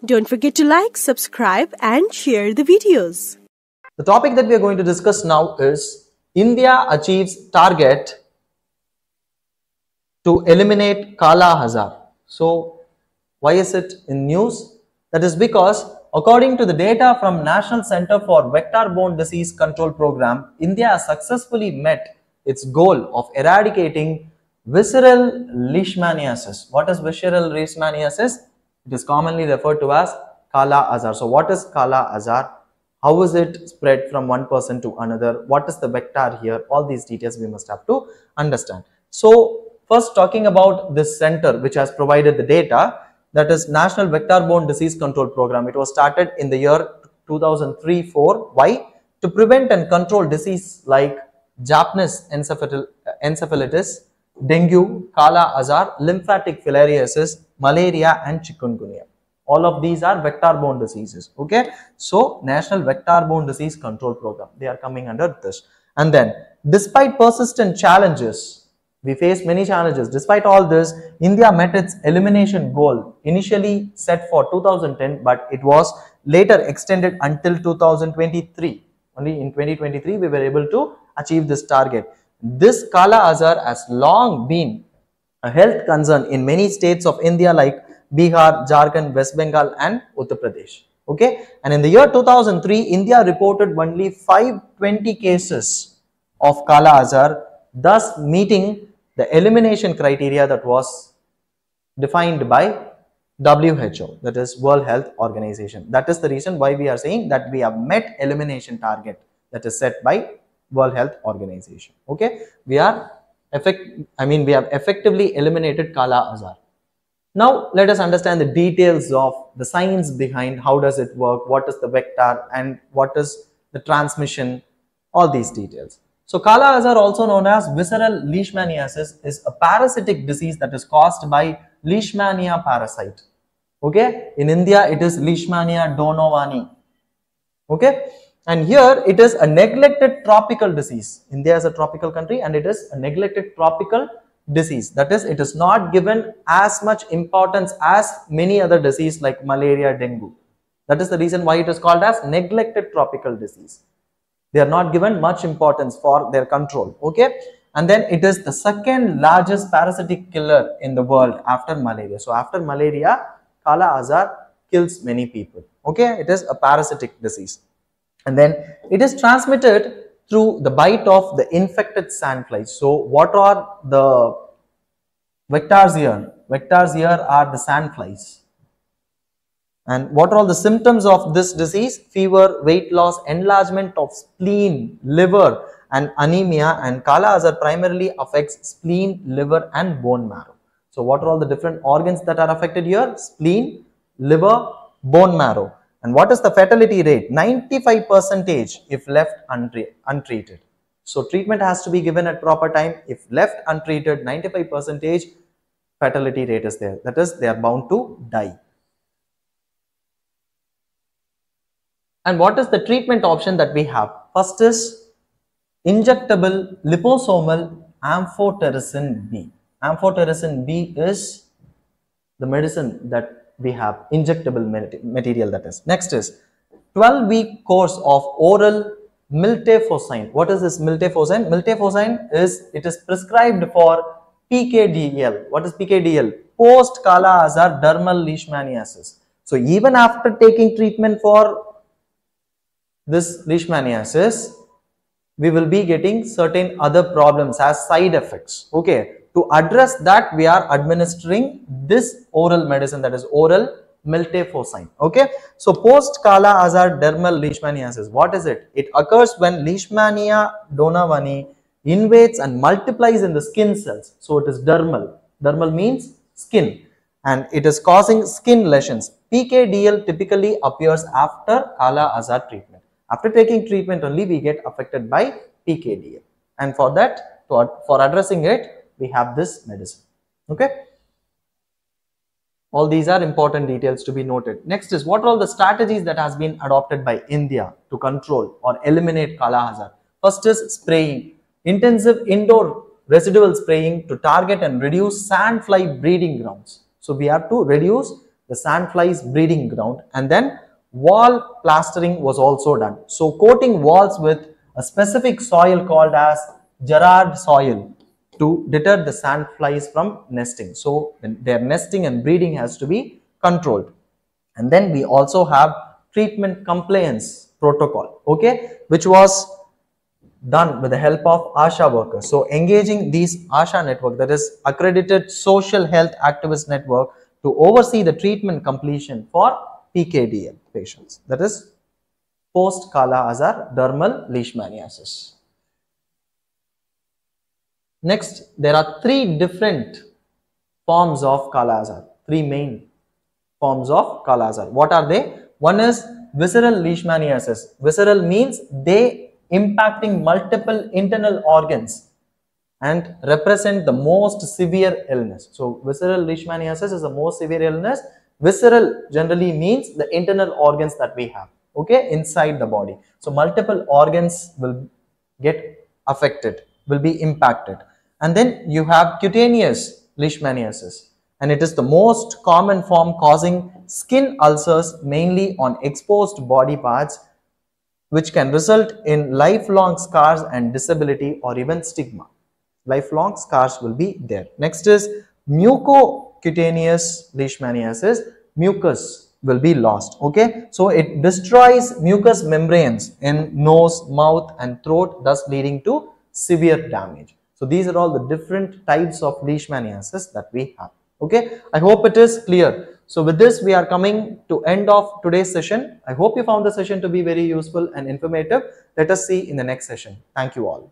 Don't forget to like, subscribe and share the videos. The topic that we are going to discuss now is India achieves target to eliminate Kala Azar. So, why is it in news? That is because according to the data from National Center for Vector-Borne Disease Control Program, India has successfully met its goal of eradicating visceral leishmaniasis. What is visceral leishmaniasis? It is commonly referred to as Kala Azar. So, what is Kala Azar? How is it spread from one person to another? What is the vector here? All these details we must have to understand. So, first talking about this center which has provided the data, that is National Vector-Borne Disease Control Program. It was started in the year 2003-04. Why? To prevent and control disease like Japanese encephalitis, dengue, Kala Azar, lymphatic filariasis, malaria and chikungunya. All of these are vector-borne diseases. Okay. So, National Vector-Borne Disease Control Program. They are coming under this. And then, despite persistent challenges, we face many challenges. Despite all this, India met its elimination goal initially set for 2010, but it was later extended until 2023. Only in 2023, we were able to achieve this target. This Kala Azar has long been a health concern in many states of India like Bihar, Jharkhand, West Bengal and Uttar Pradesh. Okay, and in the year 2003, India reported only 520 cases of Kala Azar, thus meeting the elimination criteria that was defined by WHO, that is World Health Organization. That is the reason why we are saying that we have met elimination target that is set by World Health Organization. Okay, we have effectively eliminated Kala Azar. Now let us understand the details of the science behind how does it work, what is the vector and what is the transmission, all these details. So Kala Azar, also known as visceral leishmaniasis, is a parasitic disease that is caused by Leishmania parasite. Okay, in India it is Leishmania donovani. Okay, and here it is a neglected tropical disease. India is a tropical country and it is a neglected tropical disease. That is, it is not given as much importance as many other diseases like malaria, dengue. That is the reason why it is called as neglected tropical disease. They are not given much importance for their control. Okay, and then it is the second largest parasitic killer in the world after malaria. So after malaria, Kala Azar kills many people. Okay, it is a parasitic disease, and then it is transmitted through the bite of the infected sandflies. So what are the vectors here? Vectors here are the sandflies. And what are all the symptoms of this disease? Fever, weight loss, enlargement of spleen, liver and anemia. And Kala Azar primarily affects spleen, liver and bone marrow. So what are all the different organs that are affected here? Spleen, liver, bone marrow. And what is the fatality rate? 95% if left untreated. So treatment has to be given at proper time. If left untreated, 95% fatality rate is there. That is, they are bound to die. And what is the treatment option that we have? First is injectable liposomal amphotericin B. Amphotericin B is the medicine that we have, injectable material that is. Next is 12-week course of oral miltefosine. What is this miltefosine? Miltefosine is prescribed for PKDL. What is PKDL? Post Kala Azar dermal leishmaniasis. So even after taking treatment for this leishmaniasis, we will be getting certain other problems as side effects. Okay, to address that, we are administering this oral medicine, that is oral miltefosine. Okay, so post Kala Azar dermal leishmaniasis, what is it? It occurs when Leishmania donovani invades and multiplies in the skin cells. So it is dermal. Dermal means skin, and it is causing skin lesions. PKDL typically appears after Kala Azar treatment. After taking treatment only, we get affected by PKDL, and for that, for addressing it, we have this medicine. Okay, all these are important details to be noted. Next is, what are all the strategies that has been adopted by India to control or eliminate Kala Azar? First is spraying, intensive indoor residual spraying to target and reduce sandfly breeding grounds. So we have to reduce the sandflies breeding ground, and then wall plastering was also done. So coating walls with a specific soil called as Gerard soil to deter the sandflies from nesting. So their nesting and breeding has to be controlled. And then we also have treatment compliance protocol, okay, which was done with the help of ASHA workers. So engaging these ASHA network, that is accredited social health activist network, to oversee the treatment completion for PKDL patients, that is post Kala Azar dermal leishmaniasis. Next, there are three different forms of Kala Azar, three main forms of Kala Azar. What are they? One is visceral leishmaniasis. Visceral means they impacting multiple internal organs and represent the most severe illness. So visceral leishmaniasis is the most severe illness. Visceral generally means the internal organs that we have, okay, inside the body. So multiple organs will get affected, will be impacted. And then you have cutaneous leishmaniasis, and it is the most common form, causing skin ulcers mainly on exposed body parts, which can result in lifelong scars and disability or even stigma. Lifelong scars will be there. Next is mucocutaneous leishmaniasis. Mucus will be lost, okay. So it destroys mucous membranes in nose, mouth and throat, thus leading to severe damage. So these are all the different types of leishmaniasis that we have, okay. I hope it is clear. So with this, we are coming to end of today's session. I hope you found the session to be very useful and informative. Let us see in the next session. Thank you all.